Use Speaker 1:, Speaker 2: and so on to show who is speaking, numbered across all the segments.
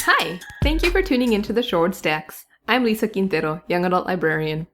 Speaker 1: Hi, thank you for tuning into the Shorewood Stacks. I'm Lisa Quintero, Young Adult Librarian.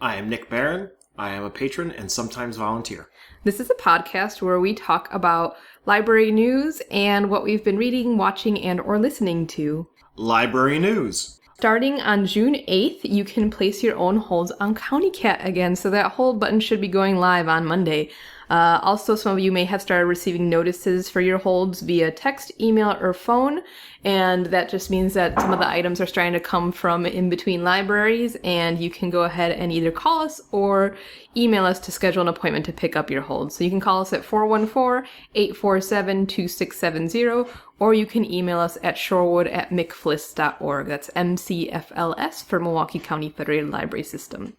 Speaker 2: I am Nick Barron. I am a patron and sometimes volunteer.
Speaker 1: This is a podcast where we talk about library news and what we've been reading, watching, and or listening to.
Speaker 2: Library news.
Speaker 1: Starting on June 8th, you can place your own holds on County Cat again, so that hold button should be going live on Monday. Also, some of you may have started receiving notices for your holds via text, email, or phone, and that just means that some of the items are starting to come from in between libraries, and you can go ahead and either call us or email us to schedule an appointment to pick up your holds. So you can call us at 414-847-2670, or you can email us at shorewood@mcflis.org. That's MCFLS for Milwaukee County Federated Library System.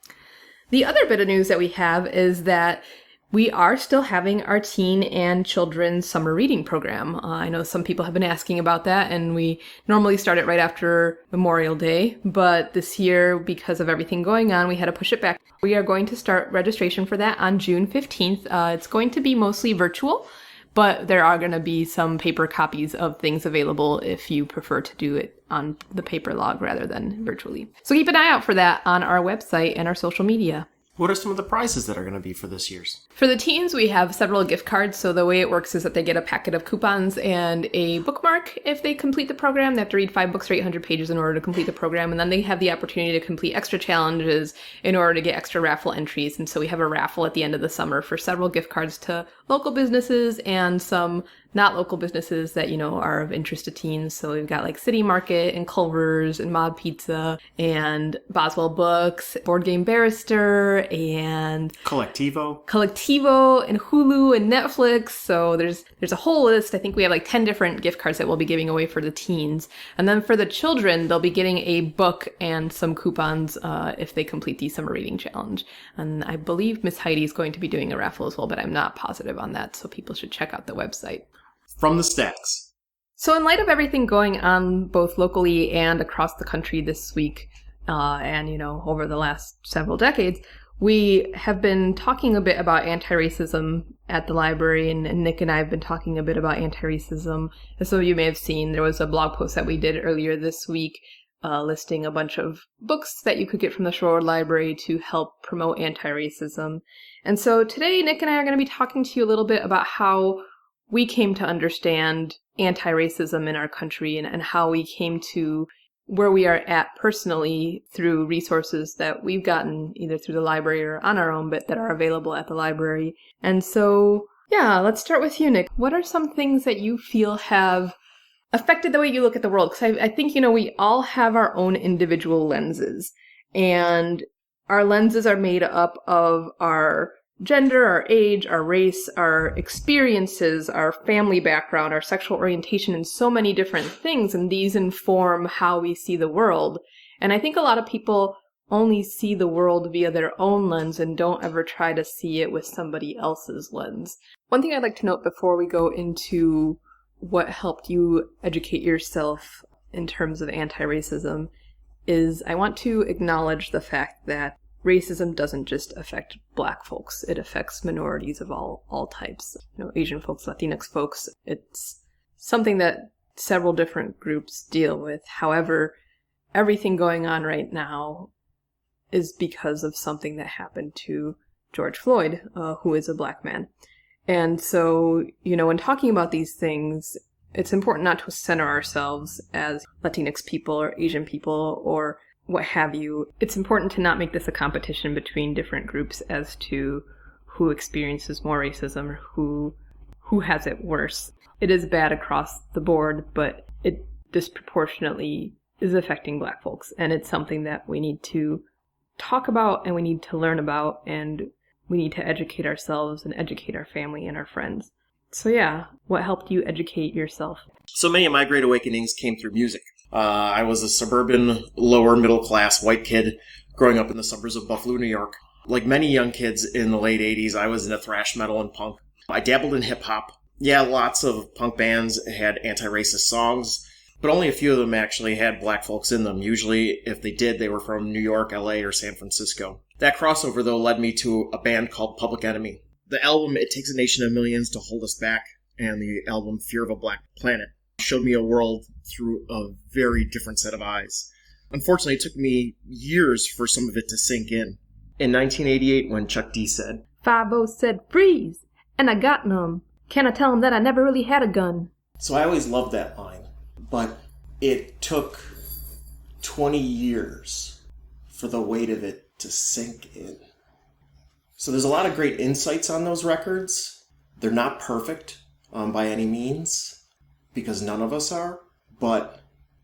Speaker 1: The other bit of news that we have is that we are still having our teen and children's summer reading program. I know some people have been asking about that, and we normally start it right after Memorial Day, but this year, because of everything going on, we had to push it back. We are going to start registration for that on June 15th. It's going to be mostly virtual, but there are going to be some paper copies of things available if you prefer to do it on the paper log rather than virtually. So keep an eye out for that on our website and our social media.
Speaker 2: What are some of the prizes that are going to be for this year's?
Speaker 1: For the teens, we have several gift cards. So the way it works is that they get a packet of coupons and a bookmark if they complete the program. They have to read 5 books or 800 pages in order to complete the program. And then they have the opportunity to complete extra challenges in order to get extra raffle entries. And so we have a raffle at the end of the summer for several gift cards to local businesses and some not local businesses that, are of interest to teens. So we've got like City Market and Culver's and Mod Pizza and Boswell Books, Board Game Barrister and Collectivo and Hulu and Netflix. So there's a whole list. I think we have like 10 different gift cards that we'll be giving away for the teens. And then for the children, they'll be getting a book and some coupons if they complete the summer reading challenge. And I believe Miss Heidi is going to be doing a raffle as well, but I'm not positive on that. So people should check out the website.
Speaker 2: From the stacks.
Speaker 1: So in light of everything going on both locally and across the country this week, and over the last several decades, we have been talking a bit about antiracism at the library, and Nick and I have been talking a bit about antiracism. As some of you may have seen, there was a blog post that we did earlier this week listing a bunch of books that you could get from the Shorewood Library to help promote antiracism. And so today, Nick and I are going to be talking to you a little bit about how we came to understand anti-racism in our country and how we came to where we are at personally through resources that we've gotten either through the library or on our own, but that are available at the library. And so, let's start with you, Nick. What are some things that you feel have affected the way you look at the world? Because I think, we all have our own individual lenses, and our lenses are made up of our gender, our age, our race, our experiences, our family background, our sexual orientation, and so many different things, and these inform how we see the world. And I think a lot of people only see the world via their own lens and don't ever try to see it with somebody else's lens. One thing I'd like to note before we go into what helped you educate yourself in terms of anti-racism is I want to acknowledge the fact that racism doesn't just affect Black folks. It affects minorities of all types. Asian folks, Latinx folks. It's something that several different groups deal with. However, everything going on right now is because of something that happened to George Floyd, who is a Black man. And so, when talking about these things, it's important not to center ourselves as Latinx people or Asian people or what have you. It's important to not make this a competition between different groups as to who experiences more racism or who has it worse. It is bad across the board, but it disproportionately is affecting Black folks. And it's something that we need to talk about and we need to learn about, and we need to educate ourselves and educate our family and our friends. So what helped you educate yourself?
Speaker 2: So many of my great awakenings came through music. I was a suburban, lower middle class white kid growing up in the suburbs of Buffalo, New York. Like many young kids in the late 80s, I was into thrash metal and punk. I dabbled in hip hop. Lots of punk bands had anti-racist songs, but only a few of them actually had Black folks in them. Usually, if they did, they were from New York, LA, or San Francisco. That crossover, though, led me to a band called Public Enemy. The album It Takes a Nation of Millions to Hold Us Back, and the album Fear of a Black Planet. showed me a world through a very different set of eyes. Unfortunately, it took me years for some of it to sink in. In 1988, when Chuck D said,
Speaker 1: 5-0 said freeze, and I got numb. Can I tell him that I never really had a gun?
Speaker 2: So I always loved that line, but it took 20 years for the weight of it to sink in. So there's a lot of great insights on those records. They're not perfect by any means, because none of us are. But,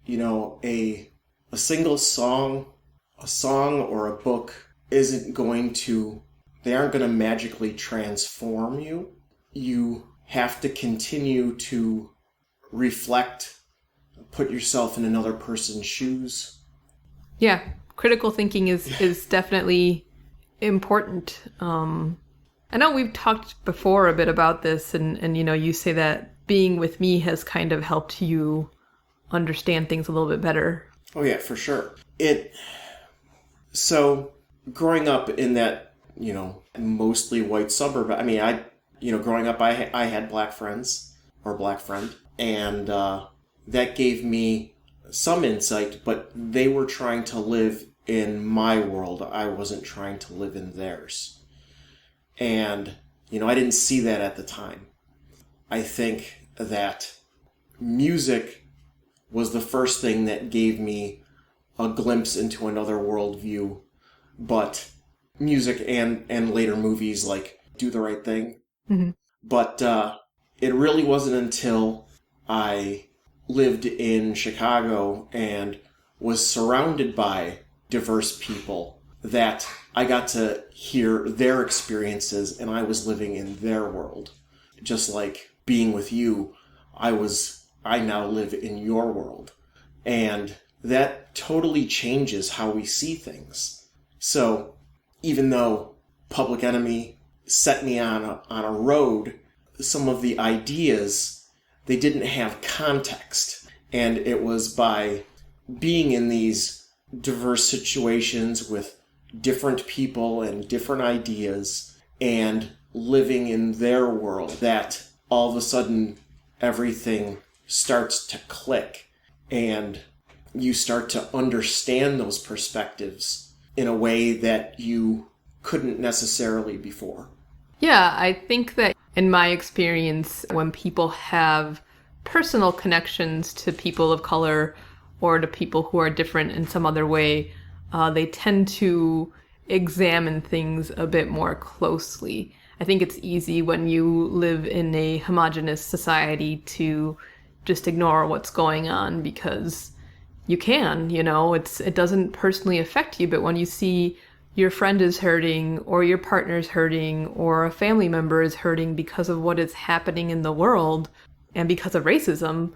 Speaker 2: a single song, or a book they aren't going to magically transform you. You have to continue to reflect, put yourself in another person's shoes.
Speaker 1: Yeah, critical thinking is definitely important. I know we've talked before a bit about this, and you say that being with me has kind of helped you understand things a little bit better.
Speaker 2: Oh yeah, for sure. So growing up in that, mostly white suburb, growing up I had black friends, or black friend, and that gave me some insight, but they were trying to live in my world. I wasn't trying to live in theirs. And, I didn't see that at the time. I think that music was the first thing that gave me a glimpse into another worldview. But music and later movies like Do the Right Thing.
Speaker 1: Mm-hmm.
Speaker 2: But it really wasn't until I lived in Chicago and was surrounded by diverse people that I got to hear their experiences, and I was living in their world. Just like being with you, I now live in your world. And that totally changes how we see things. So even though Public Enemy set me on a road, some of the ideas, they didn't have context. And it was by being in these diverse situations with different people and different ideas and living in their world that all of a sudden everything starts to click and you start to understand those perspectives in a way that you couldn't necessarily before.
Speaker 1: Yeah, I think that in my experience, when people have personal connections to people of color or to people who are different in some other way, they tend to examine things a bit more closely. I think it's easy when you live in a homogenous society to just ignore what's going on because you can, it doesn't personally affect you, but when you see your friend is hurting or your partner's hurting or a family member is hurting because of what is happening in the world and because of racism,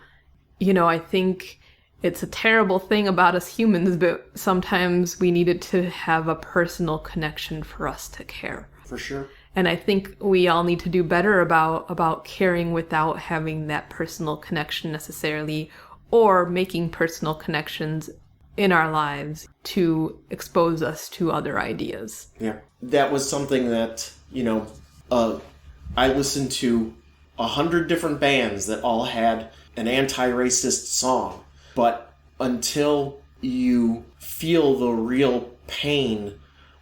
Speaker 1: I think it's a terrible thing about us humans, but sometimes we needed to have a personal connection for us to care.
Speaker 2: For sure.
Speaker 1: And I think we all need to do better about caring without having that personal connection necessarily, or making personal connections in our lives to expose us to other ideas.
Speaker 2: Yeah. That was something that, I listened to 100 different bands that all had an anti-racist song. But until you feel the real pain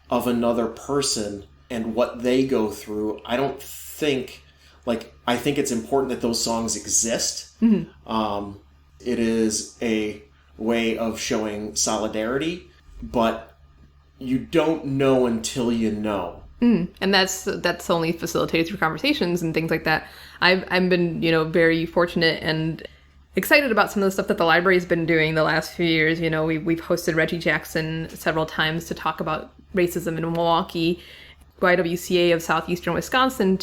Speaker 2: of another person and what they go through, I think it's important that those songs exist. Mm-hmm. It is a way of showing solidarity, but you don't know until you know.
Speaker 1: And that's only facilitated through conversations and things like that. I've been, very fortunate and excited about some of the stuff that the library's been doing the last few years. We've hosted Reggie Jackson several times to talk about racism in Milwaukee, YWCA of Southeastern Wisconsin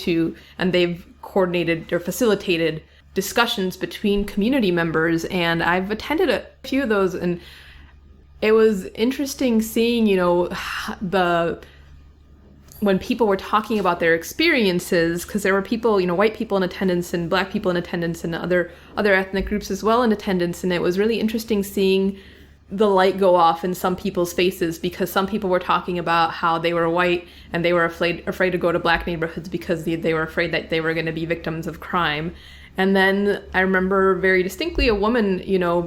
Speaker 1: and they've coordinated or facilitated discussions between community members, and I've attended a few of those, and it was interesting seeing, when people were talking about their experiences, because there were people, white people in attendance and black people in attendance and other ethnic groups as well in attendance, and it was really interesting seeing the light go off in some people's faces, because some people were talking about how they were white and they were afraid to go to black neighborhoods because they were afraid that they were going to be victims of crime. And then I remember very distinctly a woman,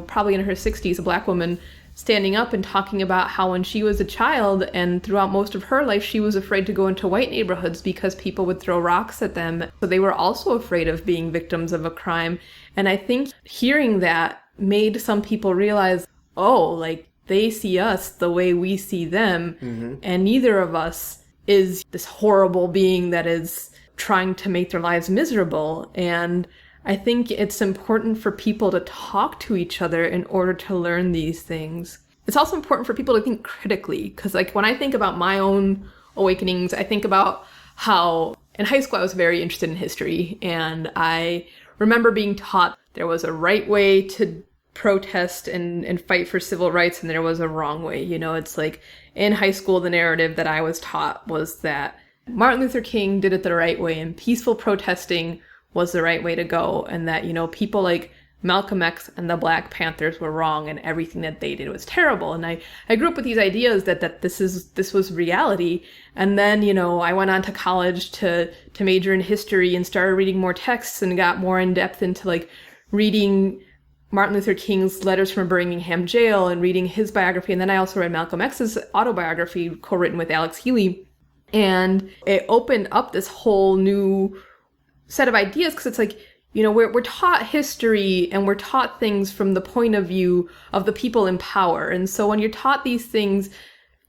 Speaker 1: probably in her 60s, a Black woman, standing up and talking about how when she was a child and throughout most of her life, she was afraid to go into white neighborhoods because people would throw rocks at them. So they were also afraid of being victims of a crime. And I think hearing that made some people realize, they see us the way we see them. And neither of us is this horrible being that is trying to make their lives miserable. And I think it's important for people to talk to each other in order to learn these things. It's also important for people to think critically, because when I think about my own awakenings, I think about how in high school I was very interested in history, and I remember being taught there was a right way to protest and fight for civil rights, and there was a wrong way. It's in high school, the narrative that I was taught was that Martin Luther King did it the right way, and peaceful protesting was the right way to go, and that, people like Malcolm X and the Black Panthers were wrong and everything that they did was terrible. And I grew up with these ideas that this was reality. And then, I went on to college to major in history and started reading more texts and got more in depth into reading Martin Luther King's letters from Birmingham jail and reading his biography. And then I also read Malcolm X's autobiography co-written with Alex Healy. And it opened up this whole new set of ideas, because it's we're taught history and we're taught things from the point of view of the people in power. And so when you're taught these things,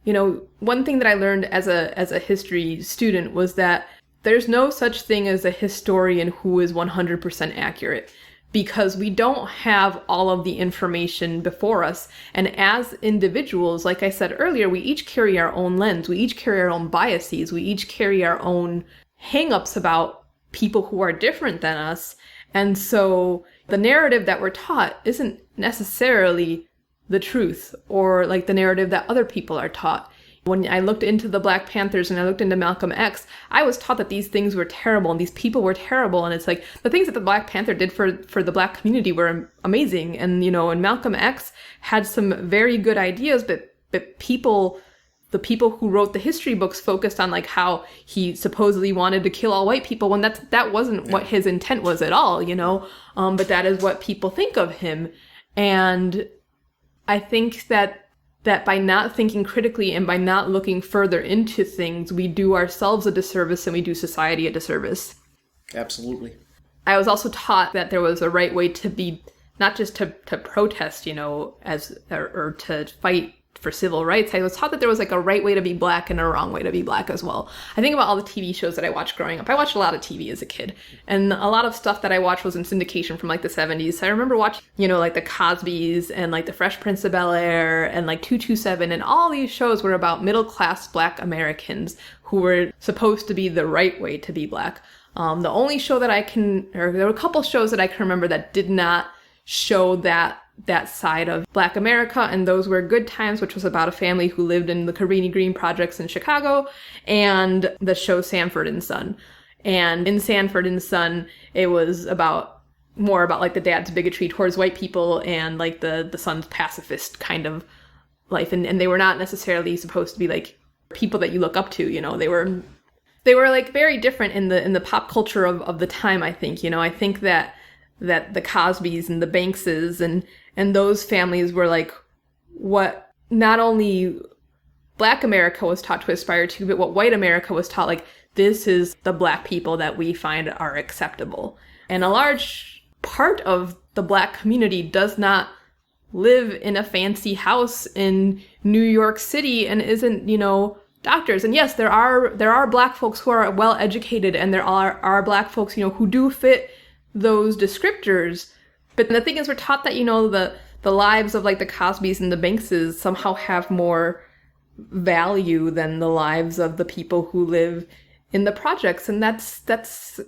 Speaker 1: one thing that I learned as a history student was that there's no such thing as a historian who is 100% accurate, because we don't have all of the information before us. And as individuals, like I said earlier, we each carry our own lens, we each carry our own biases, we each carry our own hang-ups about people who are different than us. And so the narrative that we're taught isn't necessarily the truth, or the narrative that other people are taught. When I looked into the Black Panthers and I looked into Malcolm X, I was taught that these things were terrible and these people were terrible. And it's the things that the Black Panther did for the Black community were amazing. And, and Malcolm X had some very good ideas, but the people who wrote the history books focused on how he supposedly wanted to kill all white people, when that wasn't what his intent was at all, but that is what people think of him. And I think that by not thinking critically and by not looking further into things, we do ourselves a disservice and we do society a disservice.
Speaker 2: Absolutely.
Speaker 1: I was also taught that there was a right way to be, not just to protest, or to fight for civil rights. I was taught that there was a right way to be Black and a wrong way to be Black as well. I think about all the TV shows that I watched growing up. I watched a lot of TV as a kid, and a lot of stuff that I watched was in syndication from the 70s. So I remember watching, the Cosbys and the Fresh Prince of Bel-Air and 227, and all these shows were about middle-class Black Americans who were supposed to be the right way to be Black. The only show that there were a couple shows that I can remember that did not show that side of Black America, and those were Good Times, which was about a family who lived in the Cabrini Green projects in Chicago, and the show Sanford and Son. And in Sanford and Son, it was more about the dad's bigotry towards white people and the son's pacifist kind of life, and they were not necessarily supposed to be people that you look up to. They were very different in the pop culture of the time. I think I think that the Cosbys and the Bankses and those families were what not only Black America was taught to aspire to, but what white America was taught, this is the Black people that we find are acceptable. And a large part of the Black community does not live in a fancy house in New York City and isn't, doctors. And yes, there are Black folks who are well educated, and there are Black folks, who do fit those descriptors. But the thing is, we're taught that, the lives of the Cosbys and the Bankses somehow have more value than the lives of the people who live in the projects. And that's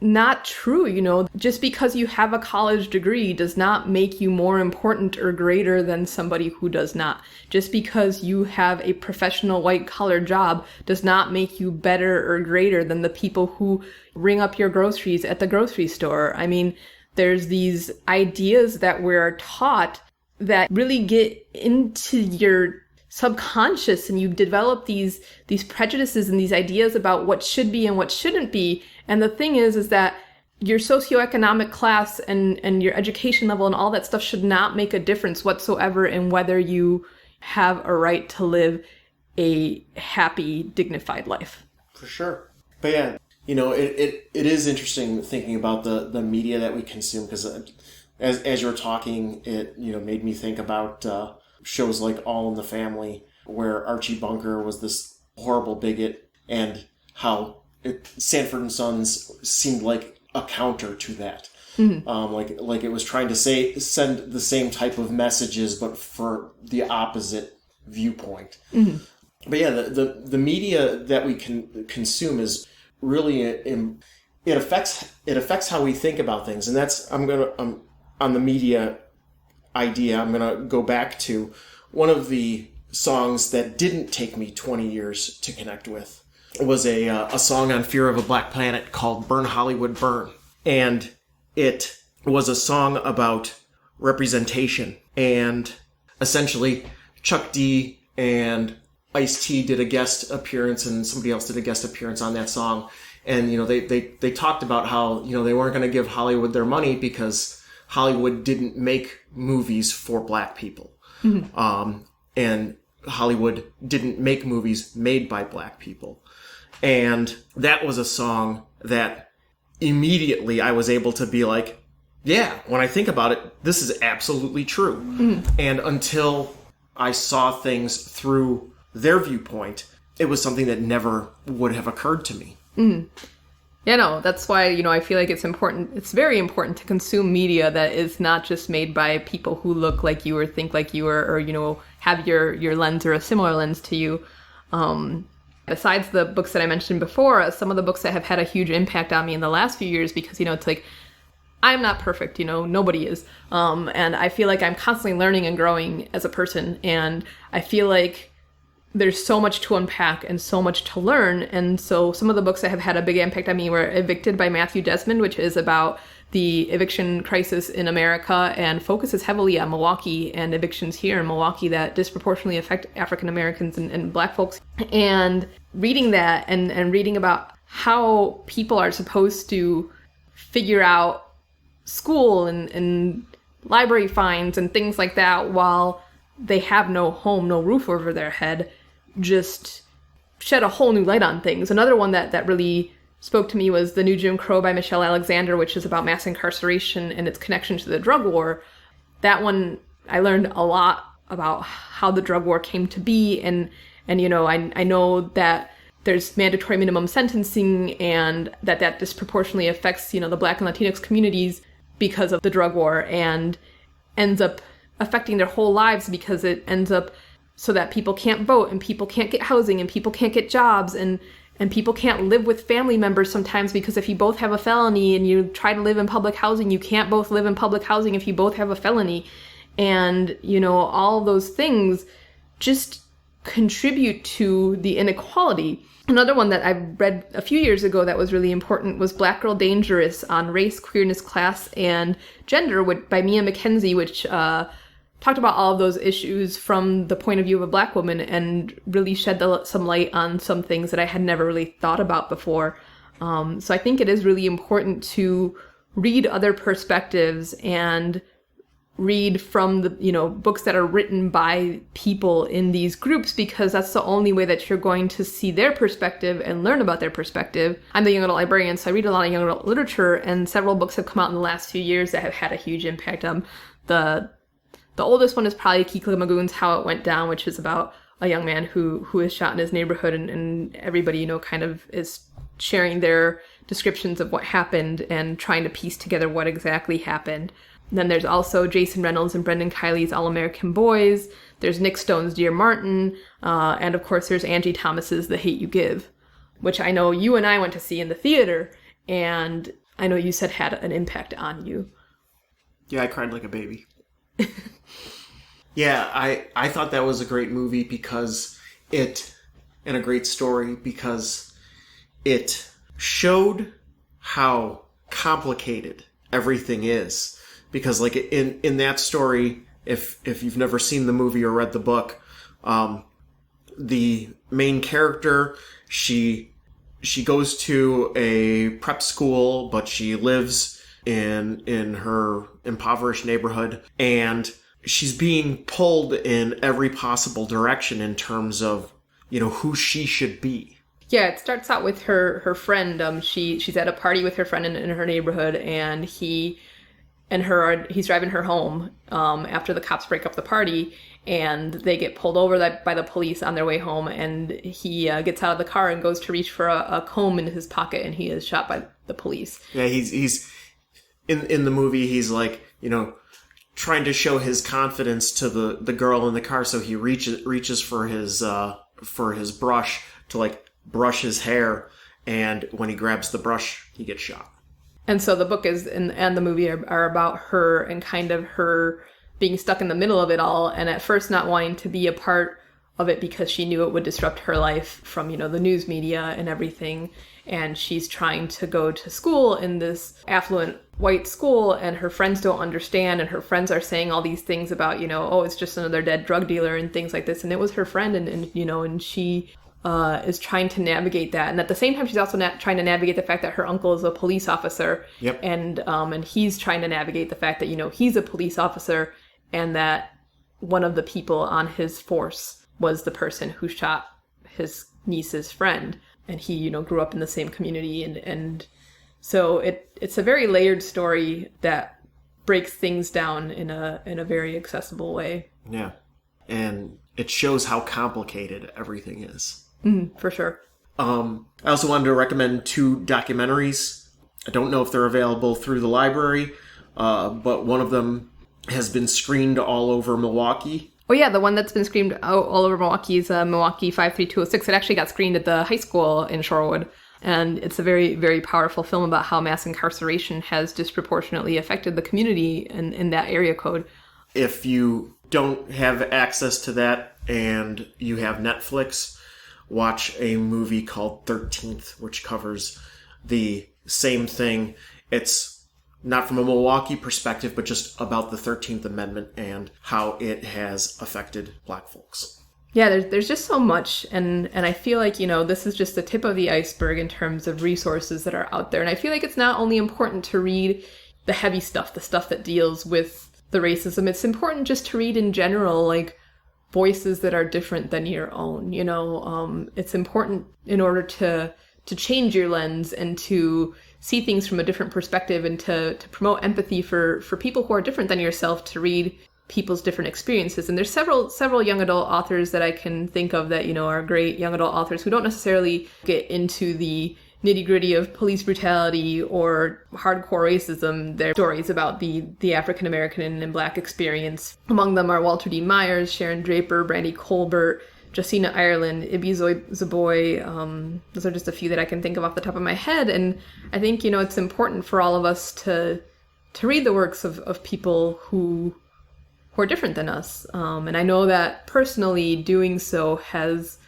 Speaker 1: not true. Just because you have a college degree does not make you more important or greater than somebody who does not. Just because you have a professional white-collar job does not make you better or greater than the people who ring up your groceries at the grocery store. I mean, there's these ideas that we're taught that really get into your subconscious, and you develop these prejudices and these ideas about what should be and what shouldn't be. And the thing is that your socioeconomic class and your education level and all that stuff should not make a difference whatsoever in whether you have a right to live a happy, dignified life.
Speaker 2: For sure. But yeah, it is interesting thinking about the media that we consume, because as you were talking, it made me think about shows like All in the Family, where Archie Bunker was this horrible bigot, and how Sanford and Sons seemed like a counter to that. Mm-hmm. Like it was trying to send the same type of messages, but for the opposite viewpoint. Mm-hmm. But yeah, the media that we can consume is really it affects how we think about things, and that's on the media idea. I'm gonna go back to one of the songs that didn't take me 20 years to connect with. It was a song on Fear of a Black Planet called "Burn Hollywood Burn," and it was a song about representation, and essentially Chuck D and Ice-T did a guest appearance, and somebody else did a guest appearance on that song. And, they talked about how, they weren't going to give Hollywood their money because Hollywood didn't make movies for black people. Mm-hmm. And Hollywood didn't make movies made by black people. And that was a song that immediately I was able to be like, yeah, when I think about it, this is absolutely true. Mm-hmm. And until I saw things through their viewpoint, it was something that never would have occurred to me.
Speaker 1: Mm. Yeah, no, that's why, I feel like it's very important to consume media that is not just made by people who look like you or think like you or have your lens or a similar lens to you. Besides the books that I mentioned before, some of the books that have had a huge impact on me in the last few years, because, it's like, I'm not perfect, nobody is. And I feel like I'm constantly learning and growing as a person. And I feel like there's so much to unpack and so much to learn. And so some of the books that have had a big impact on me were Evicted by Matthew Desmond, which is about the eviction crisis in America and focuses heavily on Milwaukee and evictions here in Milwaukee that disproportionately affect African Americans and black folks. And reading that and reading about how people are supposed to figure out school and library fines and things like that while they have no home, no roof over their head, just shed a whole new light on things. Another one that really spoke to me was The New Jim Crow by Michelle Alexander, which is about mass incarceration and its connection to the drug war. That one, I learned a lot about how the drug war came to be, and I know that there's mandatory minimum sentencing and that disproportionately affects, the Black and Latinx communities because of the drug war, and ends up affecting their whole lives because it ends up so that people can't vote and people can't get housing and people can't get jobs and people can't live with family members sometimes, because if you both have a felony and you try to live in public housing, you can't both live in public housing if you both have a felony. And, all those things just contribute to the inequality. Another one that I read a few years ago that was really important was Black Girl Dangerous on Race, Queerness, Class, and Gender by Mia McKenzie, which talked about all of those issues from the point of view of a Black woman and really shed some light on some things that I had never really thought about before. So I think it is really important to read other perspectives and read from the books that are written by people in these groups, because that's the only way that you're going to see their perspective and learn about their perspective. I'm the young adult librarian, so I read a lot of young adult literature, and several books have come out in the last few years that have had a huge impact. The oldest one is probably Kikla Magoon's How It Went Down, which is about a young man who is shot in his neighborhood, and everybody kind of is sharing their descriptions of what happened and trying to piece together what exactly happened. Then there's also Jason Reynolds and Brendan Kiley's All-American Boys. There's Nick Stone's Dear Martin. And of course, there's Angie Thomas's The Hate U Give, which I know you and I went to see in the theater, and I know you said had an impact on you.
Speaker 2: Yeah, I cried like a baby. Yeah, I thought that was a great movie and a great story because it showed how complicated everything is. Because like in that story, if you've never seen the movie or read the book, the main character, she she goes to a prep school, but she lives in her impoverished neighborhood, and she's being pulled in every possible direction in terms of, who she should be.
Speaker 1: Yeah, it starts out with her friend. She's at a party with her friend in her neighborhood, and he's driving her home after the cops break up the party, and they get pulled over by the police on their way home, and he gets out of the car and goes to reach for a comb in his pocket, and he is shot by the police.
Speaker 2: Yeah, he's in the movie, he's like, trying to show his confidence to the girl in the car, so he reaches for his brush to like brush his hair, and when he grabs the brush, he gets shot.
Speaker 1: And so the book and the movie are about her and kind of her being stuck in the middle of it all, and at first not wanting to be a part of it because she knew it would disrupt her life from, the news media and everything. And she's trying to go to school in this affluent white school, and her friends don't understand, and her friends are saying all these things about, oh, it's just another dead drug dealer and things like this. And it was her friend, and she is trying to navigate that. And at the same time, she's also trying to navigate the fact that her uncle is a police officer.
Speaker 2: Yep.
Speaker 1: And he's trying to navigate the fact that, he's a police officer, and that one of the people on his force was the person who shot his niece's friend. And he, grew up in the same community. And so it's a very layered story that breaks things down in a very accessible way.
Speaker 2: Yeah. And it shows how complicated everything is.
Speaker 1: For sure.
Speaker 2: I also wanted to recommend 2 documentaries. I don't know if they're available through the library, but one of them has been screened all over Milwaukee.
Speaker 1: Oh yeah, the one that's been screened all over Milwaukee is Milwaukee 53206. It actually got screened at the high school in Shorewood. And it's a very, very powerful film about how mass incarceration has disproportionately affected the community in that area code.
Speaker 2: If you don't have access to that and you have Netflix, watch a movie called 13th, which covers the same thing. It's not from a Milwaukee perspective, but just about the 13th Amendment and how it has affected Black folks.
Speaker 1: Yeah, there's just so much, and I feel like, this is just the tip of the iceberg in terms of resources that are out there. And I feel like it's not only important to read the heavy stuff, the stuff that deals with the racism. It's important just to read in general, like, voices that are different than your own. It's important in order to change your lens and to see things from a different perspective, and to promote empathy for people who are different than yourself, to read people's different experiences. And there's several young adult authors that I can think of that, are great young adult authors who don't necessarily get into the nitty-gritty of police brutality or hardcore racism. They're stories about the African-American and Black experience. Among them are Walter D. Myers, Sharon Draper, Brandy Colbert, Jacina Ireland, Ibi Zaboy. Those are just a few that I can think of off the top of my head. And I think, it's important for all of us to read the works of people who are different than us. And I know that personally doing so has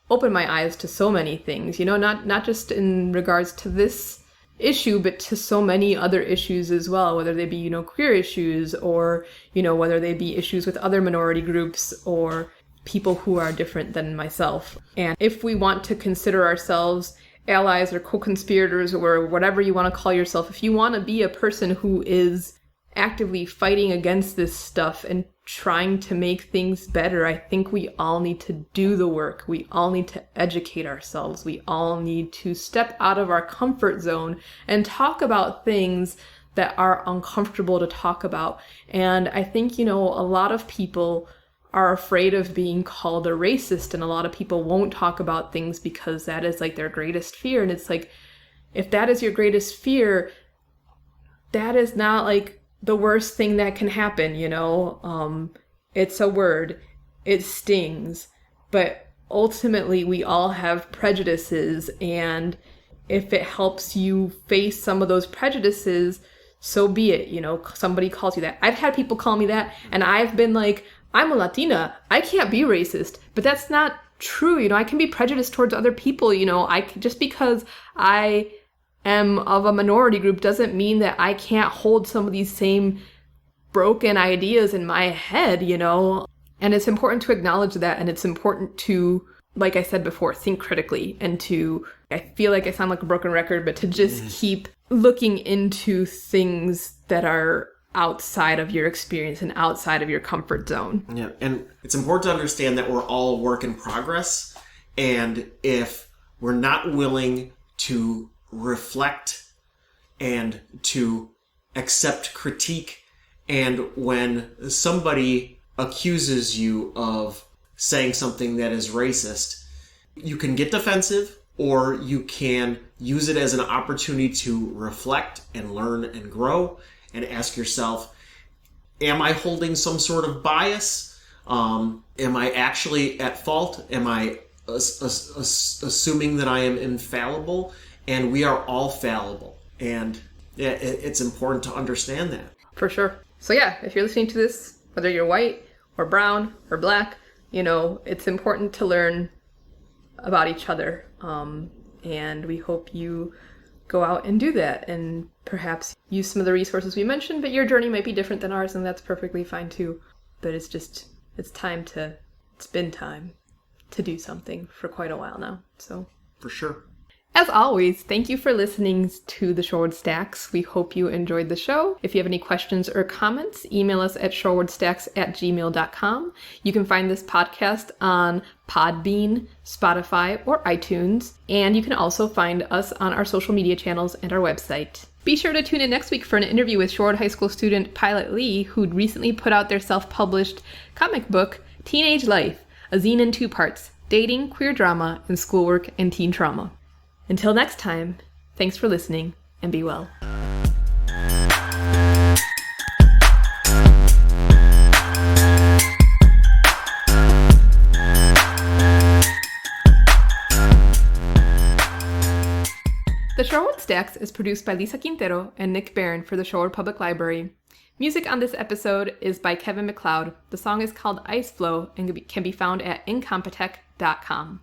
Speaker 1: opened my eyes to so many things, not just in regards to this issue, but to so many other issues as well, whether they be, queer issues, or, whether they be issues with other minority groups or people who are different than myself. And if we want to consider ourselves allies or co-conspirators or whatever you want to call yourself, if you want to be a person who is actively fighting against this stuff and trying to make things better, I think we all need to do the work. We all need to educate ourselves. We all need to step out of our comfort zone and talk about things that are uncomfortable to talk about. And I think, a lot of people are afraid of being called a racist, and a lot of people won't talk about things because that is like their greatest fear. And it's like, if that is your greatest fear, that is not like the worst thing that can happen, it's a word, it stings, but ultimately we all have prejudices, and if it helps you face some of those prejudices, so be it. Somebody calls you that. I've had people call me that, and I've been like, I'm a Latina, I can't be racist, but that's not true. I can be prejudiced towards other people. Just because I am of a minority group doesn't mean that I can't hold some of these same broken ideas in my head, And it's important to acknowledge that, and it's important to, like I said before, think critically and to I feel like I sound like a broken record, but to just keep looking into things that are outside of your experience and outside of your comfort zone.
Speaker 2: Yeah, and it's important to understand that we're all a work in progress, and if we're not willing to reflect and to accept critique, and when somebody accuses you of saying something that is racist, you can get defensive, or you can use it as an opportunity to reflect and learn and grow and ask yourself, am I holding some sort of bias? Am I actually at fault? Am I assuming that I am infallible? And we are all fallible. And it's important to understand that.
Speaker 1: For sure. So yeah, if you're listening to this, whether you're white or brown or black, it's important to learn about each other. And we hope you go out and do that and perhaps use some of the resources we mentioned, but your journey might be different than ours, and that's perfectly fine too. But it's been time to do something for quite a while now. So
Speaker 2: for sure.
Speaker 1: As always, thank you for listening to the Shorewood Stacks. We hope you enjoyed the show. If you have any questions or comments, email us at shorewoodstacks@gmail.com. You can find this podcast on Podbean, Spotify, or iTunes. And you can also find us on our social media channels and our website. Be sure to tune in next week for an interview with Shorewood High School student Pilot Lee, who'd recently put out their self-published comic book, Teenage Life, a zine in 2 parts, dating, queer drama, and schoolwork and teen trauma. Until next time, thanks for listening, and be well. The Shorewood Stacks is produced by Lisa Quintero and Nick Barron for the Shorewood Public Library. Music on this episode is by Kevin MacLeod. The song is called Ice Flow and can be found at incompetech.com.